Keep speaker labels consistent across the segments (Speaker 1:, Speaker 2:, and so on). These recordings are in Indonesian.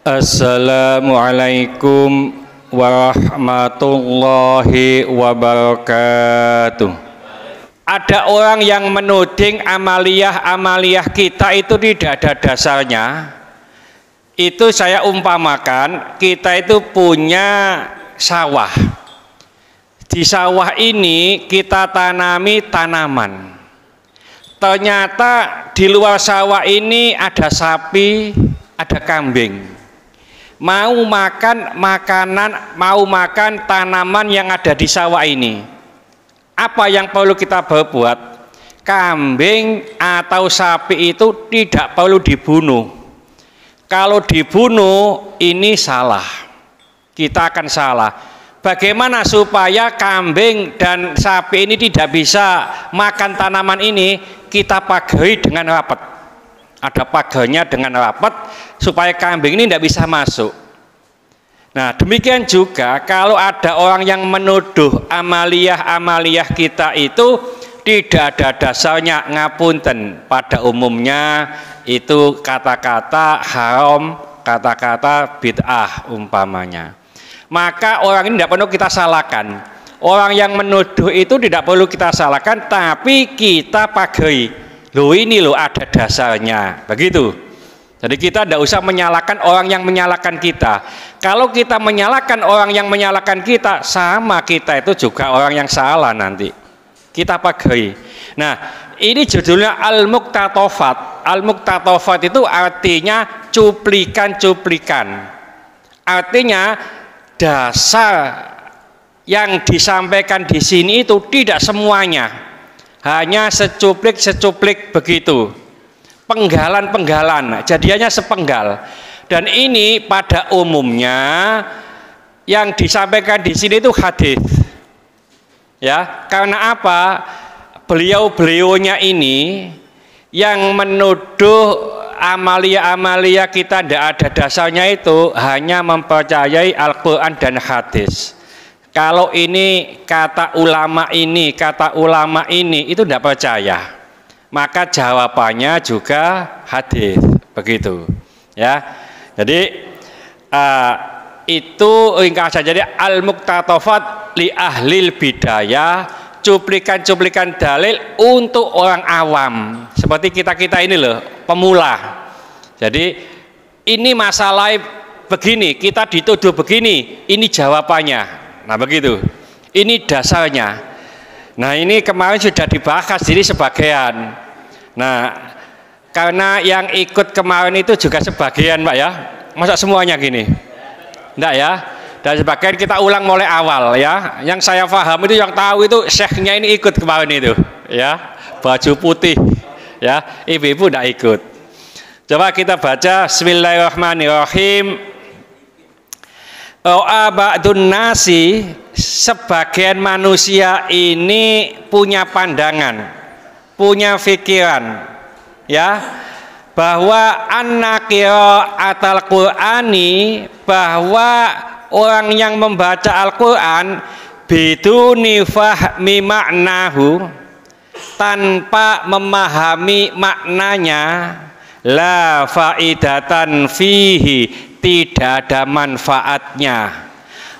Speaker 1: Assalamualaikum warahmatullahi wabarakatuh. Ada orang yang menuding amaliyah kita itu tidak ada dasarnya. Itu saya umpamakan, kita itu punya sawah. Di sawah ini kita tanami tanaman. Ternyata di luar sawah ini ada sapi, ada kambing. Mau makan makanan, mau makan tanaman yang ada di sawah ini. Apa yang perlu kita berbuat? Kambing atau sapi itu tidak perlu dibunuh. Kalau dibunuh ini salah. Kita akan salah. Bagaimana supaya kambing dan sapi ini tidak bisa makan tanaman ini? Kita pagari dengan rapat. Ada pagarnya dengan rapat supaya kambing ini tidak bisa masuk. Nah, demikian juga kalau ada orang yang menuduh amaliyah kita itu tidak ada dasarnya, ngapunten. Pada umumnya itu kata-kata haram, kata-kata bid'ah umpamanya. Maka orang ini tidak perlu kita salahkan. Orang yang menuduh itu tidak perlu kita salahkan, tapi kita pagari. Loh ini loh ada dasarnya, begitu. Jadi kita tidak usah menyalahkan orang yang menyalahkan kita. Kalau kita menyalahkan orang yang menyalahkan kita, sama kita itu juga orang yang salah nanti. Kita pagari. Nah, ini judulnya Al-Muqtatofat. Al-Muqtatofat itu artinya cuplikan-cuplikan. Artinya dasar yang disampaikan di sini itu tidak semuanya. Hanya secuplik begitu, penggalan, jadinya sepenggal. Dan ini pada umumnya yang disampaikan di sini itu hadis. Ya, karena apa? Beliau-beliaunya ini yang menuduh amalia kita tidak ada dasarnya itu hanya mempercayai Al-Quran dan hadis. Kalau ini kata ulama ini itu tidak percaya, maka jawabannya juga hadis, begitu ya. Jadi itu ringkas saja. Jadi al-muqtatofat li ahlil bidayah, cuplikan-cuplikan dalil untuk orang awam seperti kita ini loh, pemula. Jadi ini masalah begini, kita dituduh begini, ini jawabannya. Nah begitu, ini dasarnya. Nah ini kemarin sudah dibahas jadi sebagian. Nah karena yang ikut kemarin itu juga sebagian Pak ya, masa semuanya gini? Enggak ya, dan sebagian kita ulang mulai awal ya. Yang saya paham itu yang tahu itu syekhnya ini ikut kemarin itu ya, baju putih ya, ibu-ibu enggak ikut. Coba kita baca Bismillahirrahmanirrahim. Ba'dun nasi, sebagian manusia ini punya pandangan, punya pikiran ya, bahwa qira'atal Qur'ani, bahwa orang yang membaca Al-Qur'an biduni fahmi maknahu, tanpa memahami maknanya, la faidatan fihi, tidak ada manfaatnya,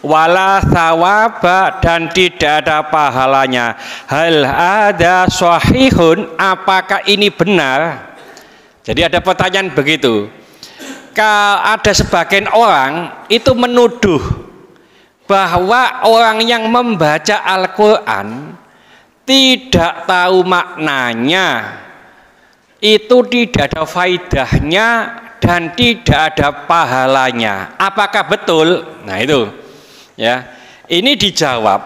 Speaker 1: wala thawaba, dan tidak ada pahalanya. Hal ada sahihun, apakah ini benar? Jadi ada pertanyaan begitu. Ada sebagian orang itu menuduh bahwa orang yang membaca Al-Quran tidak tahu maknanya, itu tidak ada faidahnya dan tidak ada pahalanya. Apakah betul? Nah itu ya, ini dijawab.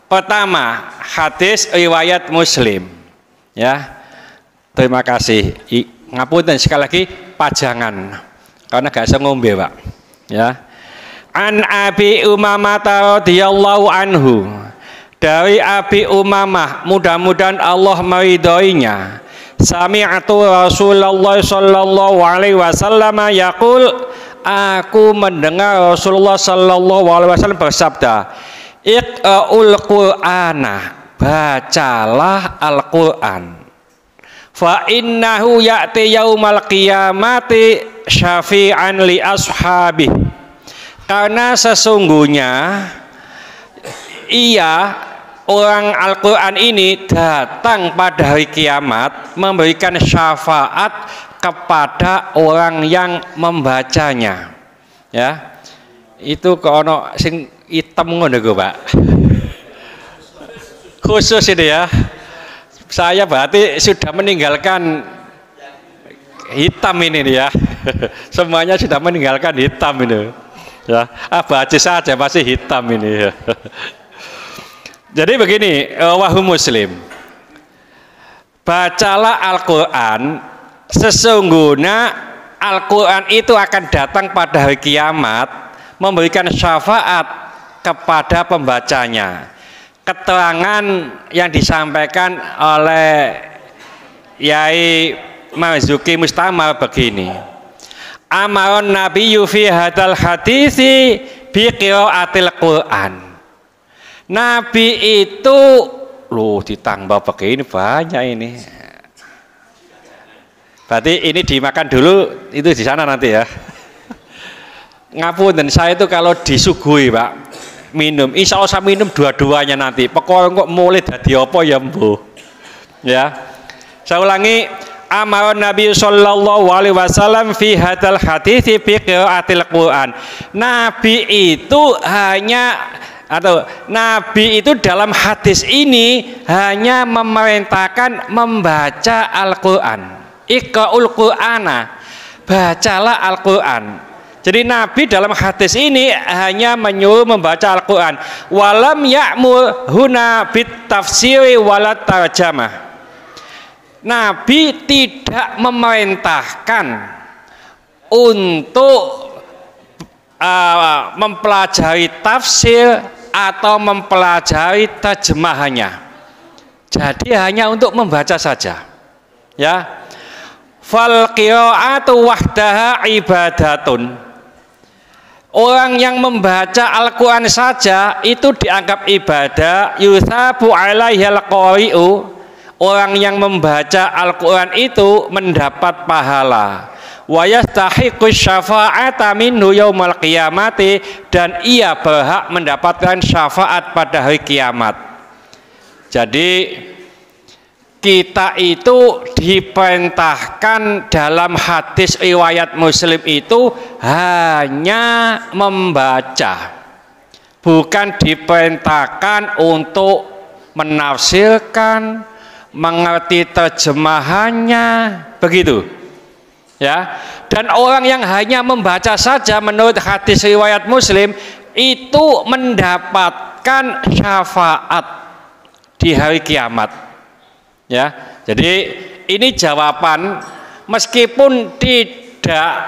Speaker 1: Pertama, hadis riwayat Muslim ya. Terima kasih. Ngapunten sekali lagi pajangan karena gak bisa ngombe Pak ya. An Abi Umamah radhiyallahu anhu, dari Abi Umamah, mudah-mudahan Allah meridhoinya. Sami'tu Rasulullah sallallahu alaihi wasallam yaqul, aku mendengar Rasulullah sallallahu alaihi wasallam bersabda, iqra'ul Qur'ana, bacalah Al-Qur'an, fa innahu ya'ti yaumal qiyamati syafi'an li ashabi, karena sesungguhnya ia orang Al-Quran ini datang pada hari kiamat memberikan syafaat kepada orang yang membacanya. Ya, itu kono sing hitam ngono go, Pak. Khusus ini ya. Saya berarti sudah meninggalkan hitam ini nih ya. Semuanya sudah meninggalkan hitam ini. Ya, baca saja masih hitam ini. Jadi begini, wahai muslim, bacalah Al-Quran. Sesungguhnya Al-Quran itu akan datang pada hari kiamat memberikan syafaat kepada pembacanya. Keterangan yang disampaikan oleh Yai Marzuki Mustamar begini, amaron nabiyyu fi hadal hadisi bi qiraatil Quran. Nabi itu ditambah begini banyak ini. Berarti ini dimakan dulu, itu di sana nanti ya. Ngapunten, saya itu kalau disuguhi Pak minum, insya Allah saya minum dua-duanya nanti. Pokoknya kok mulai dadi apa ya mbuh. Ya, saya ulangi, amaron Nabi sallallahu alaihi wasallam fi hadal hadits fi qiraatil Quran. Nabi itu Nabi itu dalam hadis ini hanya memerintahkan membaca Al-Quran. Iqra'ul Qur'ana, bacalah Al-Quran. Jadi Nabi dalam hadis ini hanya menyuruh membaca Al-Quran. Walam ya'mur huna bit tafsiri walat tarjamah. Nabi tidak memerintahkan untuk mempelajari tafsir atau mempelajari terjemahannya. Jadi hanya untuk membaca saja. Ya. Fal qiraatu wahdaha ibadatun. Orang yang membaca Al-Quran saja itu dianggap ibadah. Yuthabu alaihal qari'u. Orang yang membaca Al-Quran itu mendapat pahala. Wa yastahiqu syafa'ata minhu yaumal qiyamati, dan ia berhak mendapatkan syafaat pada hari kiamat. Jadi kita itu diperintahkan dalam hadis riwayat Muslim itu hanya membaca, bukan diperintahkan untuk menafsirkan, mengerti terjemahannya, begitu ya. Dan orang yang hanya membaca saja menurut hadis riwayat Muslim itu mendapatkan syafaat di hari kiamat. Ya, jadi ini jawaban, meskipun tidak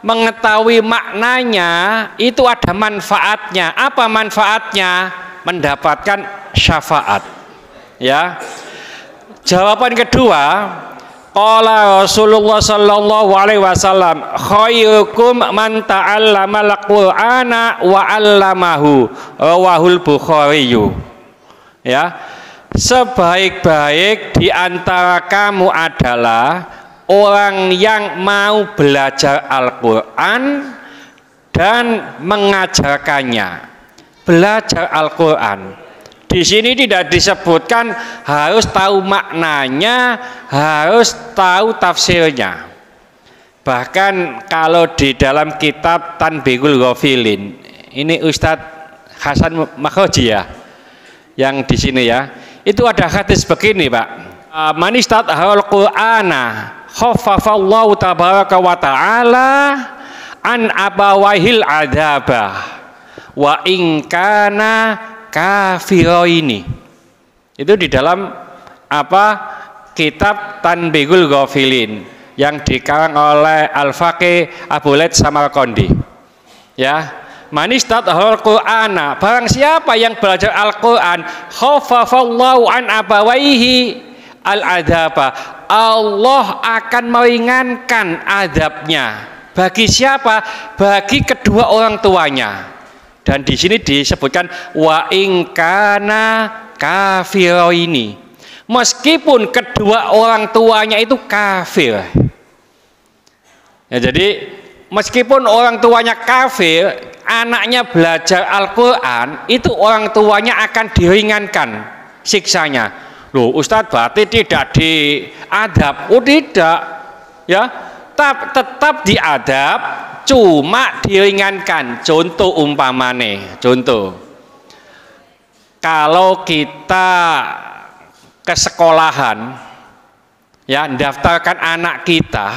Speaker 1: mengetahui maknanya, itu ada manfaatnya. Apa manfaatnya? Mendapatkan syafaat. Ya. Jawaban kedua, qala Rasulullah sallallahu alaihi wasallam, khairukum man ta'allamal Qur'ana wa 'allamahu, rawahul Bukhari. Ya. Sebaik-baik di antara kamu adalah orang yang mau belajar Al-Quran dan mengajarkannya. Belajar Al-Quran. Di sini tidak disebutkan harus tahu maknanya, harus tahu tafsirnya. Bahkan kalau di dalam kitab Tanbihul Ghafilin, ini Ustadz Hasan Makhoji ya, yang di sini ya. Itu ada hadis begini Pak, man istadhal Qur'ana khaffafallahu tabaraka wa ta'ala an abawahil adzaba wa in kana kafiraini. Itu di dalam kitab Tanbihul Ghafilin yang dikarang oleh Al-Faqih Abu Laith Samarqandi. Ya. Manistad al-Qur'ana, barang siapa yang belajar Al-Quran, khaffafallahu an abawaihi al-adzaba, Allah akan meringankan azabnya. Bagi siapa? Bagi kedua orang tuanya. Dan di sini disebutkan wa in kana kafiraini. meskipun kedua orang tuanya itu kafir. Ya, jadi meskipun orang tuanya kafir, anaknya belajar Al-Quran, itu orang tuanya akan diringankan siksanya. Loh, Ustadz berarti tidak diadab? Oh tidak, ya, tetap diadab, cuma diringankan. Contoh umpamane, contoh, kalau kita ke sekolahan, ya, daftarkan anak kita,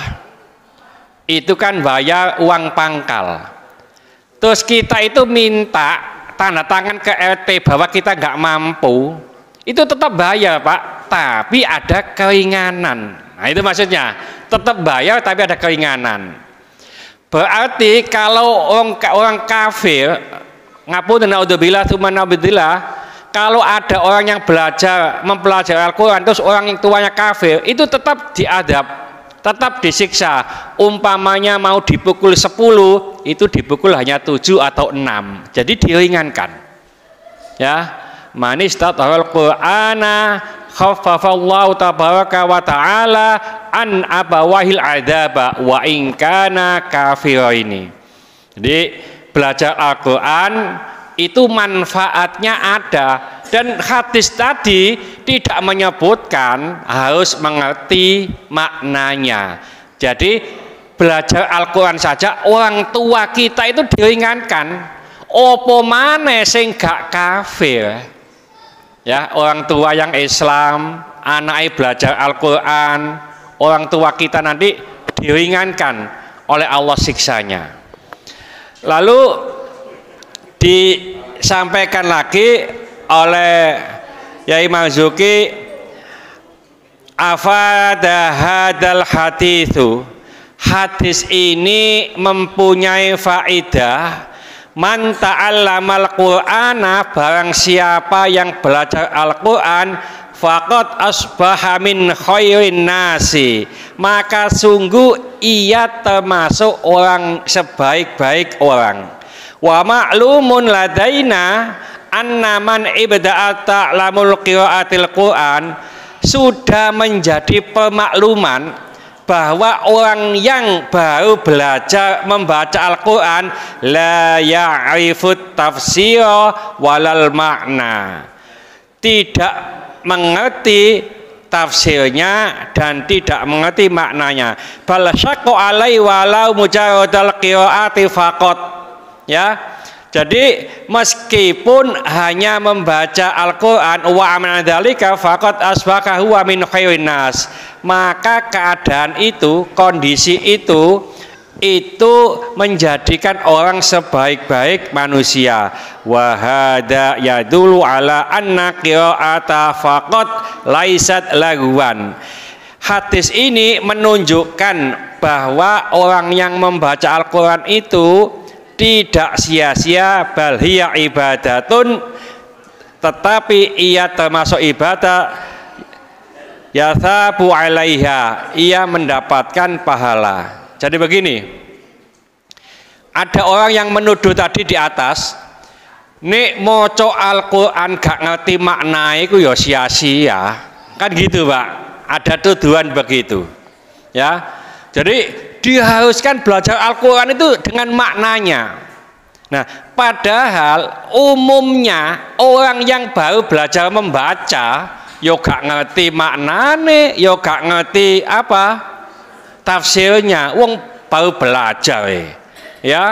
Speaker 1: itu kan bayar uang pangkal. Terus kita itu minta tanda tangan ke RT bahwa kita nggak mampu, itu tetap bayar Pak, tapi ada keringanan. Nah itu maksudnya, tetap bayar tapi ada keringanan. Berarti kalau orang kafir, ngapunten naudzubillah tsumma naudzubillah, kalau ada orang yang mempelajari Al-Quran terus orang yang tuanya kafir, itu tetap diadab, tetap disiksa. Umpamanya mau dipukul 10, itu dipukul hanya 7 atau 6, jadi diringankan. Ya, man istata'al Qur'ana khaffafallahu tabaraka wa ta'ala an abawahil adzaba wa in kana kafiraini. Jadi belajar Al-Quran itu manfaatnya ada, dan hadis tadi tidak menyebutkan harus mengerti maknanya. Jadi belajar Al-Quran saja orang tua kita itu diringankan. Opo maneh sing gak kafir? Ya, orang tua yang Islam, anaknya belajar Al-Quran, orang tua kita nanti diringankan oleh Allah siksanya. Lalu disampaikan lagi oleh Yai Marzuki, afada hadal hadithu, hadis ini mempunyai faidah. Man ta'allamal Qur'ana, barang siapa yang belajar Al-Quran, faqad asbaha min khairin nasi, maka sungguh ia termasuk orang sebaik-baik orang. Wa ma'lumun ladaina anna man ibda'a ta'lamul qira'atil Qur'an, sudah menjadi pemakluman bahwa orang yang baru belajar membaca Al-Quran la ya'rifut tafsira walal makna, tidak mengerti tafsirnya dan tidak mengerti maknanya. Bal syaqqa alai walau mujarradal qiraati faqat. Ya, jadi meskipun hanya membaca Al-Quran wa amana dzalika faqad asbaha huwa min khairin nas, maka keadaan itu, kondisi itu menjadikan orang sebaik-baik manusia. Wa hada yadullu ala anna qira'ata faqad laisat lagwan. Hadis ini menunjukkan bahwa orang yang membaca Al-Quran itu tidak sia-sia, bal hiya ibadatun, tetapi ia termasuk ibadah, yathabu alaiha, ia mendapatkan pahala. Jadi begini, ada orang yang menuduh tadi di atas, nek maca Al-Quran gak ngerti makna itu ya sia-sia, kan gitu Pak, ada tuduhan begitu. Ya, jadi diharuskan belajar Al-Quran itu dengan maknanya. Nah, padahal umumnya orang yang baru belajar membaca yo gak ngerti maknane, yo gak ngerti apa tafsirnya, wong baru belajar ya.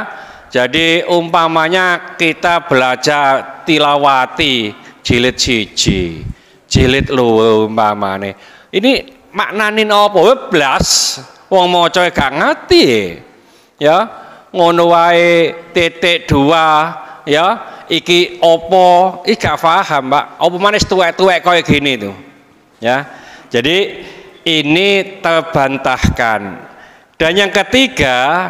Speaker 1: Jadi umpamanya kita belajar tilawati jilid 1, jilid 2 umpamane, ini maknanin apa blas, wong maca gak ngerti ya, ngono wae titik 2 ya, iki opo, iki gak paham Pak, opo manis tuwek-tuwek kaya gini tuh ya. Jadi ini terbantahkan. Dan yang ketiga,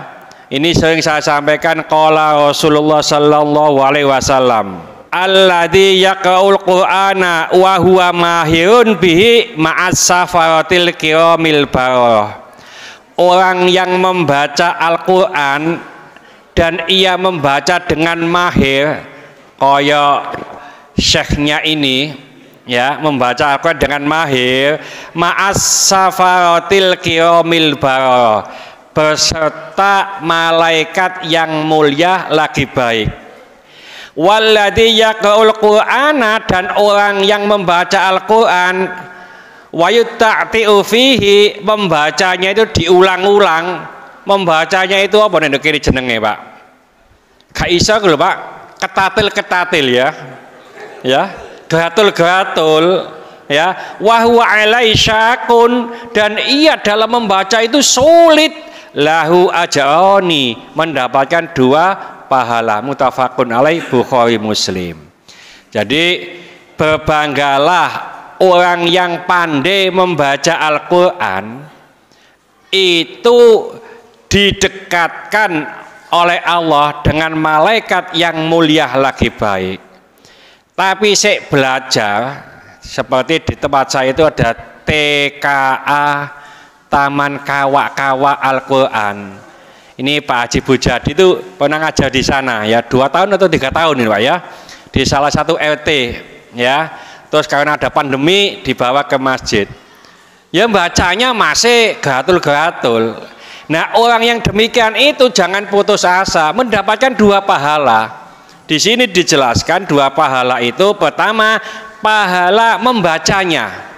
Speaker 1: ini sering saya sampaikan, qala Rasulullah sallallahu alaihi wasallam, alladzi yaqra'ul qur'ana wa huwa mahirun bihi ma'as safaratil kiramil bararah. Orang yang membaca Al-Quran dan ia membaca dengan mahir, kaya syekhnya ini ya, membaca Al-Quran dengan mahir, ma'as safaratil kiramil bararah, beserta malaikat yang mulia lagi baik. Walladzi yaqra'ul Qur'ana, dan orang yang membaca Al-Quran, wa yuta'ti'u fihi, membacanya itu diulang-ulang. Membacanya itu apa nek kiri jenenge, Pak? Gak iso lho, Pak. Ketatil-ketatil ya. Ya, gatul-gatul ya. Wa huwa alai syakun, dan ia dalam membaca itu sulit. Lahu ajroni, mendapatkan 2 pahala. Mutafaqun alaih, Bukhari Muslim. Jadi berbanggalah orang yang pandai membaca Al-Quran, itu didekatkan oleh Allah dengan malaikat yang mulia lagi baik. Tapi saya belajar, seperti di tempat saya itu ada TKA, Taman Kawak-Kawak Al-Quran. Ini Pak Haji Bujadi itu pernah ngajar di sana ya, 2 tahun atau 3 tahun ini Pak ya, di salah satu RT ya. Terus karena ada pandemi dibawa ke masjid. Ya bacanya masih gatul-gatul. Nah, orang yang demikian itu jangan putus asa, mendapatkan 2 pahala. Di sini dijelaskan 2 pahala itu, pertama pahala membacanya.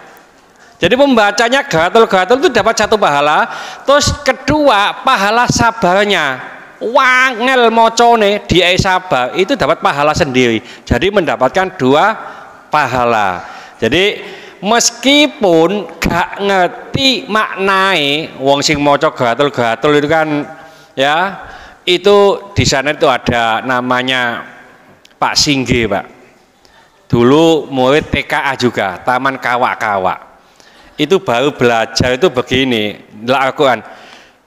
Speaker 1: Jadi membacanya gatul-gatul itu dapat 1 pahala. Terus kedua, pahala sabarnya. Wangel mocone dia sabar, itu dapat pahala sendiri. Jadi mendapatkan 2 pahala. Jadi meskipun gak ngerti maknai, wong sing maca gatul-gatul itu kan ya, itu di sana itu ada namanya Pak Singgi, Pak. Dulu murid TKA juga, Taman Kawak-Kawak. Itu baru belajar itu begini, lah Al-Quran.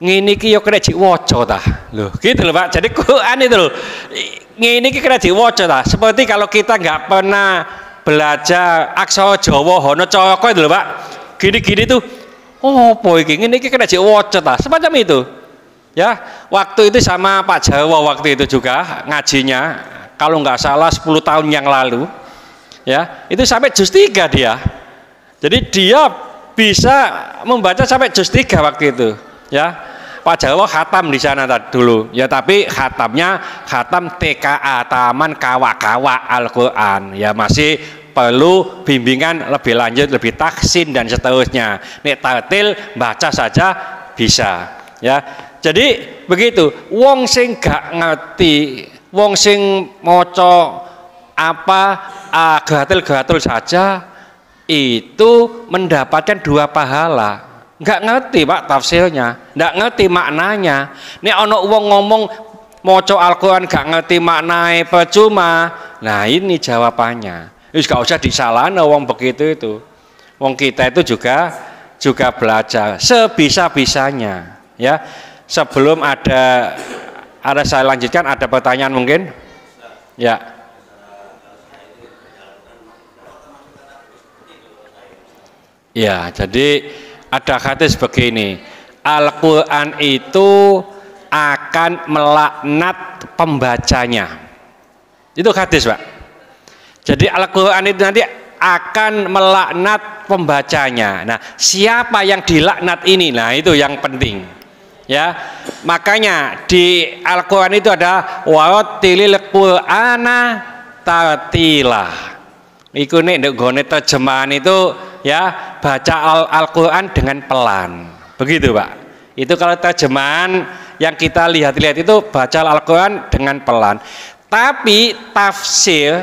Speaker 1: Ngene iki ya kena diwaca ta. Loh, gitu loh Pak. Jadi Quran itu loh. Ngene iki kena diwaca ta. Seperti kalau kita nggak pernah belajar aksara Jawa Hono Caraka itu loh Pak. Gini-gini tuh, oh apa iki? Ngene iki kena diwaca ta. Semacam itu. Ya, waktu itu sama Pak Jarwo waktu itu juga ngajinya, kalau nggak salah 10 tahun yang lalu. Ya, itu sampai juz 3 dia. Jadi dia bisa membaca sampai juz 3 waktu itu, ya. Pak Jarwo khatam di sana dulu, ya, tapi khatamnya khatam TKA, Taman Kawak-Kawak Al-Quran, ya, masih perlu bimbingan lebih lanjut, lebih taksin dan seterusnya. Nek tartil baca saja bisa, ya. Jadi begitu, wong sing gak ngerti, wong sing maca apa gatul-gatul saja itu mendapatkan 2 pahala. Nggak ngerti Pak tafsirnya, nggak ngerti maknanya. Nek ono wong ngomong maca Al-Quran gak ngerti maknanya, percuma. Nah ini jawabannya. Wis gak usah disalahno wong begitu itu. Wong kita itu juga belajar sebisa-bisanya, ya. Sebelum ada saya lanjutkan, ada pertanyaan mungkin? Ya. Ya, jadi ada hadis begini, Al-Quran itu akan melaknat pembacanya. Itu hadis Pak. Jadi Al-Quran itu nanti akan melaknat pembacanya. Nah, siapa yang dilaknat ini? Nah, itu yang penting. Ya, makanya di Al-Quran itu ada warattilil Qur'ana tartila. Iku nek ndek gone terjemahan itu ya, baca Al-Quran dengan pelan. Begitu Pak. Itu kalau terjemahan yang kita lihat-lihat itu baca Al-Quran dengan pelan. Tapi tafsir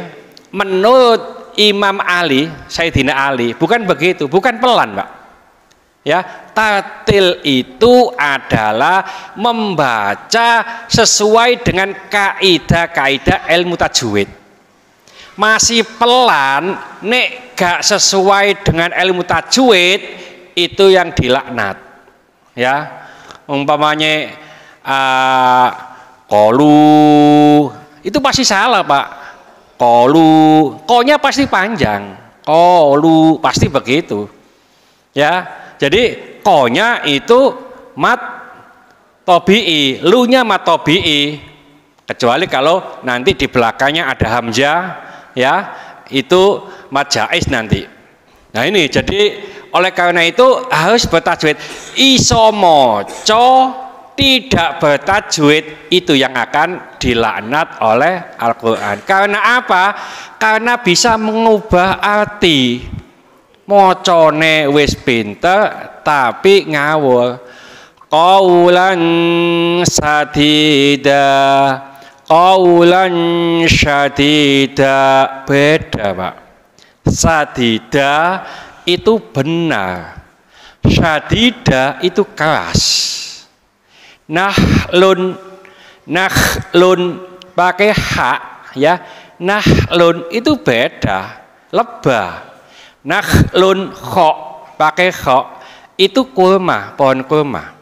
Speaker 1: menurut Imam Ali, Sayyidina Ali, bukan begitu, bukan pelan Pak. Ya, tartil itu adalah membaca sesuai dengan kaidah-kaidah ilmu tajwid. Masih pelan, nek gak sesuai dengan ilmu tajwid, itu yang dilaknat. Ya, umpamanya qalu itu pasti salah Pak. Qalu, ko-nya pasti panjang. Qalu pasti begitu. Ya, jadi ko-nya itu mat tabi'i, lu-nya mat tabi'i. Kecuali kalau nanti di belakangnya ada hamzah, ya, itu majais nanti. Nah ini jadi oleh karena itu harus bertajwid. Iso moco tidak bertajwid itu yang akan dilaknat oleh Al-Quran. Karena apa? Karena bisa mengubah arti. Mocone wis pinter tapi ngawur. Qaulan sadida, qaulan syadida, beda Pak. Sadida itu benar, syadida itu keras. Nahlun pakai hak ya, nahlun itu beda, lebah. Nahlun kho pakai kho itu kurma, pohon kurma.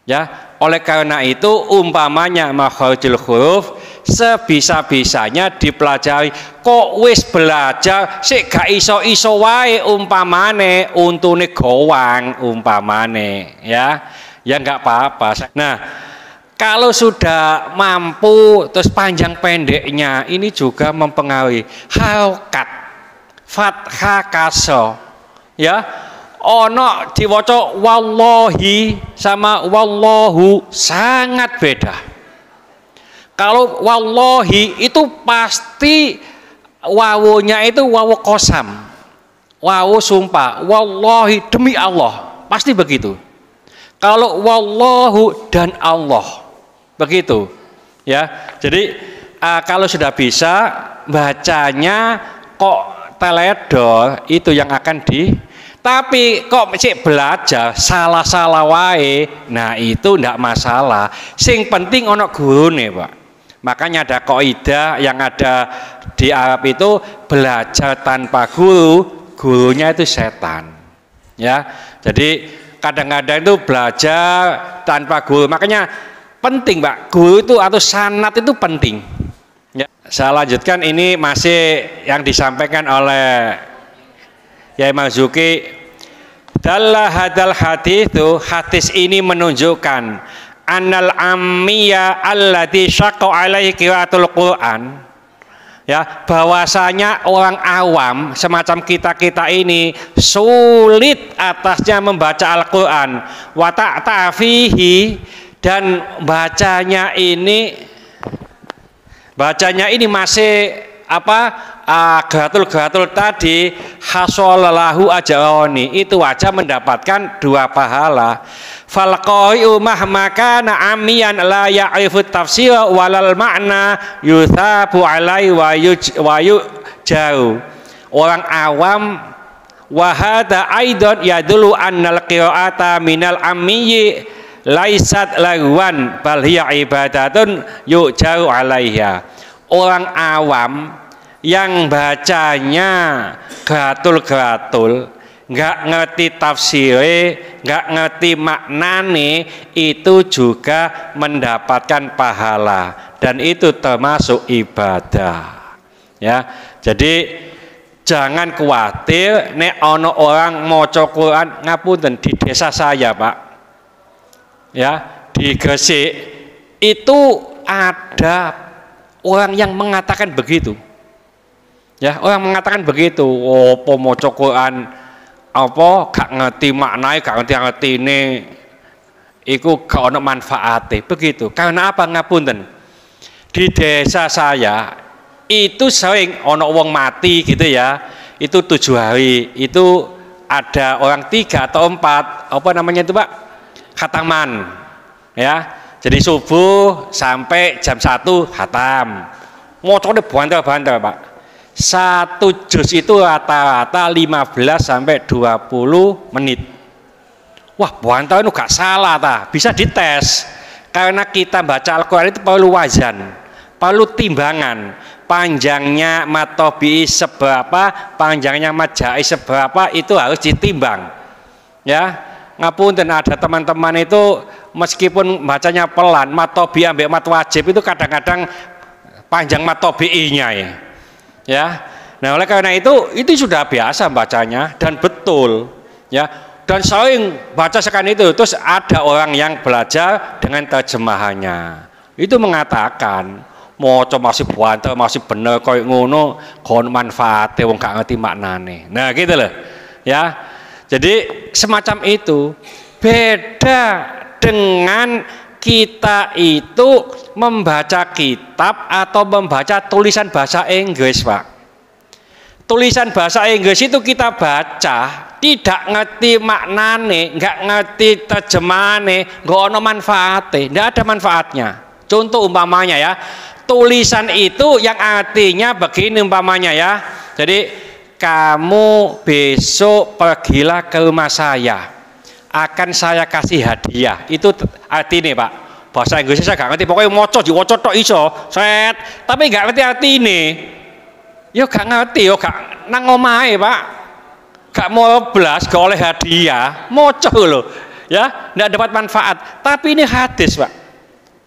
Speaker 1: Ya, oleh karena itu umpamanya makharijul huruf sebisa-bisanya dipelajari. Kok wis belajar sik gak iso-iso wae umpamane untune gowang umpamane ya. Ya enggak apa-apa. Nah, kalau sudah mampu terus panjang pendeknya ini juga mempengaruhi harokat fathah kasro ya. Ono diwaca wallahi sama wallahu sangat beda. Kalau wallahi itu pasti wawunya itu wawu qasam, wawu sumpah, wallahi demi Allah, pasti begitu. Kalau wallahu dan Allah begitu ya. Jadi kalau sudah bisa bacanya kok teledor itu yang akan tapi kok cek belajar salah-salah wae, nah itu ndak masalah. Sing penting ono gurune, Pak. Makanya ada kaidah yang ada di Arab itu belajar tanpa guru, gurunya itu setan. Ya. Jadi kadang-kadang itu belajar tanpa guru. Makanya penting, Pak. Guru itu atau sanad itu penting. Ya. Saya lanjutkan ini masih yang disampaikan oleh Yai Marzuki. Dalla hadal hadis ini menunjukkan annal ammiya allati syaqqa alaihi qiraatul Quran ya, bahwasanya orang awam semacam kita ini sulit atasnya membaca Al-Qur'an wa ta'fihi, dan bacanya ini masih geratul tadi hasolahu ajroni, itu aja mendapatkan 2 pahala. Fal qari'u mahma kana amiyan la ya'rifu tafsir walal ma'na yuthabu alai wa yujaru. Orang awam wa hadza aidan yadullu annal qira'ata minal amiyyi laisat lagwan bal hiya ibadatun yujaru alaiha. Orang awam yang bacanya gratul-gratul, nggak ngerti tafsirnya, nggak ngerti maknane, itu juga mendapatkan pahala dan itu termasuk ibadah. Ya, jadi jangan khawatir nek ono orang maca Quran, ngapunten di desa saya Pak, ya di Gresik itu ada orang yang mengatakan begitu. Ya, orang mengatakan begitu. Apa maca Quran apa gak ngerti maknanya, gak ngerti ini, iku gak ono manfaate. Begitu. Karena apa? Ngapunten. Di desa saya itu sering ono wong mati gitu ya. Itu 7 hari. Itu ada orang 3 atau 4 apa namanya itu Pak? Khataman. Ya. Jadi subuh sampai jam 1 khatam. Mocone banter-banter Pak. 1 juz itu rata-rata 15 sampai 20 menit. Wah, banter itu gak salah ta. Bisa dites. Karena kita baca Al-Quran itu perlu wazan, perlu timbangan. Panjangnya matobi seberapa, panjangnya majai seberapa, itu harus ditimbang. Ya. Ngapunten ada teman-teman itu meskipun bacanya pelan, matobi ambek mat wajib itu kadang-kadang panjang matobi'inya ya. Ya. Nah, oleh karena itu sudah biasa bacanya dan betul ya. Dan sering baca sekan itu, terus ada orang yang belajar dengan terjemahannya. Itu mengatakan, maca masih banter masih bener koyo ngono kon manfaate wong gak ngerti maknane. Nah gitu loh ya. Jadi semacam itu beda dengan kita itu membaca kitab atau membaca tulisan bahasa Inggris, Pak. Tulisan bahasa Inggris itu kita baca, tidak ngerti maknane, nggak ngerti terjemahane, nggak ono manfaatnya, nggak ada manfaatnya. Contoh umpamanya ya, tulisan itu yang artinya begini umpamanya ya. Jadi kamu besok pergilah ke rumah saya, akan saya kasih hadiah. Itu artinya Pak. Bahasa Inggrisnya saya nggak ngerti, pokoknya moco diwoco tok iso, set. Tapi nggak ngerti artinya. Yo gak ngerti, yo gak nang omahe Pak, gak mau belas, gak oleh hadiah, moco loh, ya, nggak dapat manfaat. Tapi ini hadis Pak,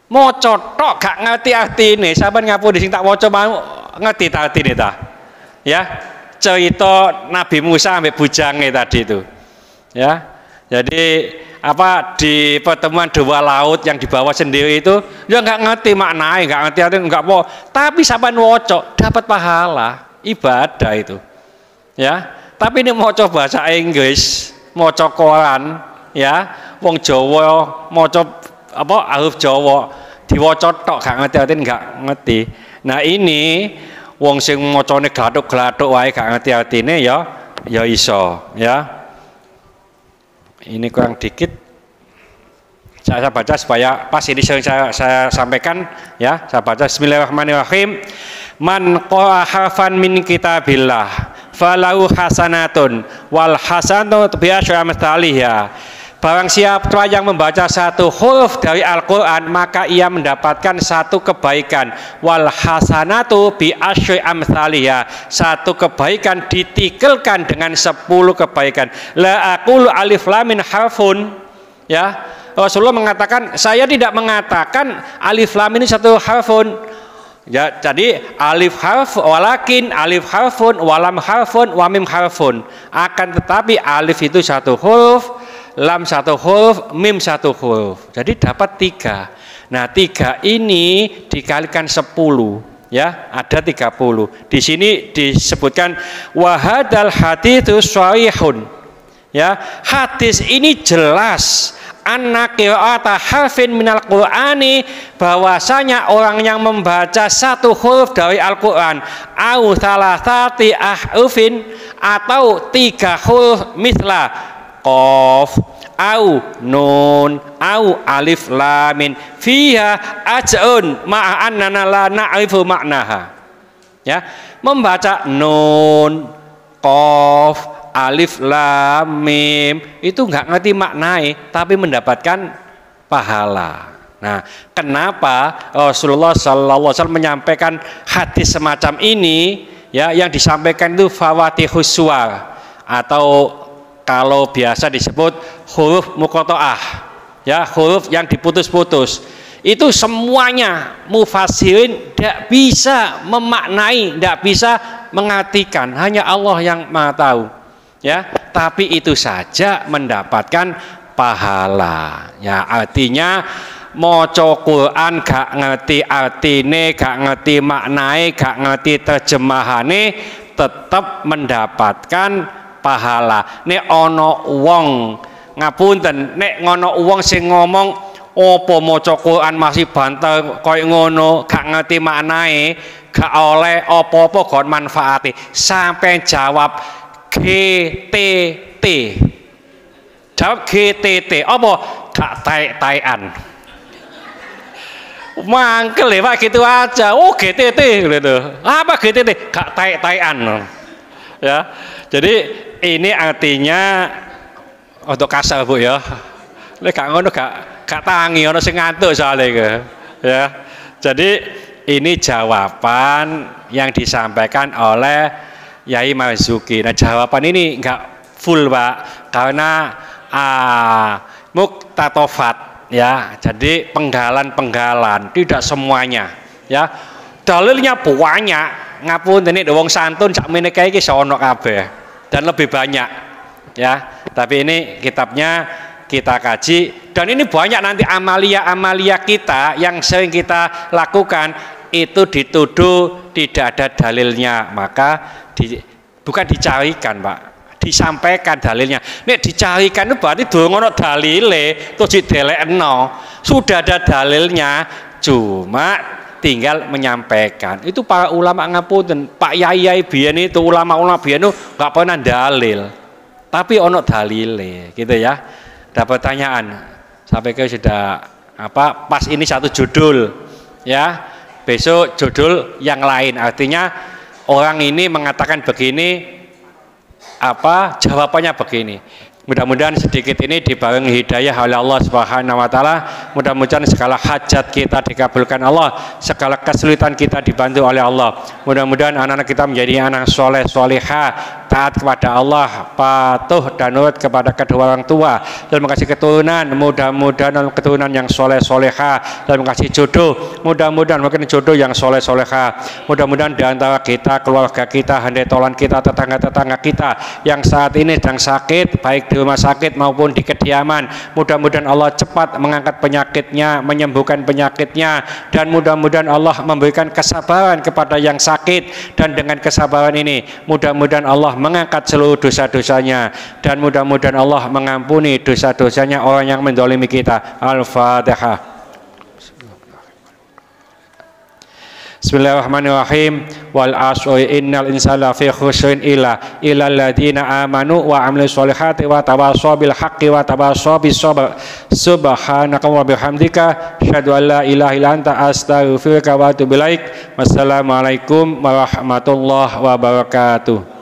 Speaker 1: moco tok gak ngerti artinya. Sahabat ngapun di sing tak moco mau ngerti tak artinya ta? Ya, cerita Nabi Musa ambek bujange tadi itu, ya. Jadi apa di pertemuan dua laut yang dibawa sendiri itu dia nggak ngerti maknanya, nggak ngerti artinya, nggak mau. Tapi sampai wocok dapat pahala ibadah itu, ya. Tapi ini mau coba bahasa Inggris, mau koran, ya. Wong Jawa mau apa huruf Jawa diwocok tok gak ngerti artinya, nggak ngerti. Nah ini wong sing mocone gladuk-gladuk wae gak ngerti artinya ya iso, ya. Ini kurang dikit, saya baca supaya pas ini saya sampaikan ya. Saya baca Bismillahirrahmanirrahim. Man qara harfan min kitabillah falahu hasanatun wal hasanatu bi asyri amsalihha. Barang siapa yang membaca satu huruf dari Al-Quran maka ia mendapatkan satu kebaikan. Wal hasanatu bi asyri amsalihha. Satu kebaikan ditikelkan dengan 10 kebaikan. La aqulu alif lam mim harfun, ya. Rasulullah mengatakan, saya tidak mengatakan alif lam ini satu harfun. Ya, jadi alif harf walakin alif harfun walam harfun wamim harfun. Akan tetapi alif itu satu huruf, lam satu huruf, mim satu huruf. Jadi dapat 3. Nah 3 ini dikalikan 10, ya, ada 30. Di sini disebutkan wahadal haditsus shahihun. Ya, hadis ini jelas anna qira'ata harfin minal Qur'ani, bahwasanya orang yang membaca satu huruf dari Al-Qur'an au salasati ahrufin, atau 3 huruf misla qaf au nun au alif lam mim fiha ajrun ma'a annana la na'rifu maknaha. Ya, membaca nun, qaf, alif lam mim itu nggak ngerti maknanya tapi mendapatkan pahala. Nah, kenapa Rasulullah sallallahu alaihi wasallam menyampaikan hadis semacam ini, ya, yang disampaikan itu fawatihus suwar, atau kalau biasa disebut huruf muqatta'ah, ya, huruf yang diputus-putus. Itu semuanya mufassirin tidak bisa memaknai, tidak bisa mengartikan, hanya Allah yang Maha tahu. Ya, tapi itu saja mendapatkan pahala. Ya, artinya maca Quran gak ngerti artine, gak ngerti maknane, gak ngerti terjemahane, tetap mendapatkan pahala. Nek ana wong ngapunten, nek ngono wong sing ngomong apa maca Quran masih banter koyo ngono, gak ngerti maknane, gak oleh apa-apa gon manfaate, sampai jawab GTT. Jawab GTT. Apa? Gak tai-taian. Mangkel ya Pak, gitu aja. Oh GTT gitu. Apa GTT? Gak tai-taian. Ya. Jadi ini artinya untuk kasar Bu ya. Lek gak ngono gak tangi ono sing ngantuk soalnya. Ya. Jadi ini jawaban yang disampaikan oleh Yai Marzuki. Nah, jawaban ini enggak full Pak, karena muktatofat, ya, jadi penggalan-penggalan, tidak semuanya, ya. Dalilnya banyak, ngapun ini wong santun sakmene kae iki sono kabeh dan lebih banyak, ya. Tapi ini kitabnya kita kaji, dan ini banyak nanti amalia-amalia kita yang sering kita lakukan. itu dituduh tidak ada dalilnya, maka bukan dicarikan Pak, disampaikan dalilnya. Nek dicarikan itu berarti durung ono dalile terus didelekno. Sudah ada dalilnya, cuma tinggal menyampaikan. Itu para ulama ngapunten, Pak Yai biyen itu ulama-ulama biyen itu enggak pernah dalil. Tapi ono dalile, gitu ya. Ada pertanyaan. Sampai ke sudah pas ini satu judul ya. Besok judul yang lain, artinya orang ini mengatakan begini, jawabannya begini. Mudah-mudahan sedikit ini dibarengi hidayah oleh Allah Subhanahu wa taala. Mudah-mudahan segala hajat kita dikabulkan Allah, segala kesulitan kita dibantu oleh Allah. Mudah-mudahan anak-anak kita menjadi anak soleh solehah, taat kepada Allah, patuh dan nurut kepada kedua orang tua, dan mengasih keturunan. Mudah-mudahan keturunan yang soleh solehah, dan mengasih jodoh. Mudah-mudahan mungkin jodoh yang soleh solehah. Mudah-mudahan di antara kita, keluarga kita, handai tolan kita, tetangga-tetangga kita yang saat ini sedang sakit, baik di rumah sakit maupun di kediaman, mudah-mudahan Allah cepat mengangkat penyakitnya, menyembuhkan penyakitnya, dan mudah-mudahan Allah memberikan kesabaran kepada yang sakit, dan dengan kesabaran ini mudah-mudahan Allah mengangkat seluruh dosa-dosanya, dan mudah-mudahan Allah mengampuni dosa-dosanya orang yang menzalimi kita. Al-Fatihah. Bismillahirrahmanirrahim. Wal asri innal insana fi khusrin illa alladziina amanu wa amilus solihati wa tawassaw bil haqqi wa tawassaw bis sabr. Subhanaka wa bihamdika asyhadu an la ilaha illa anta astaghfiruka wa atubu ilaik. Wassalamualaikum warahmatullahi wabarakatuh.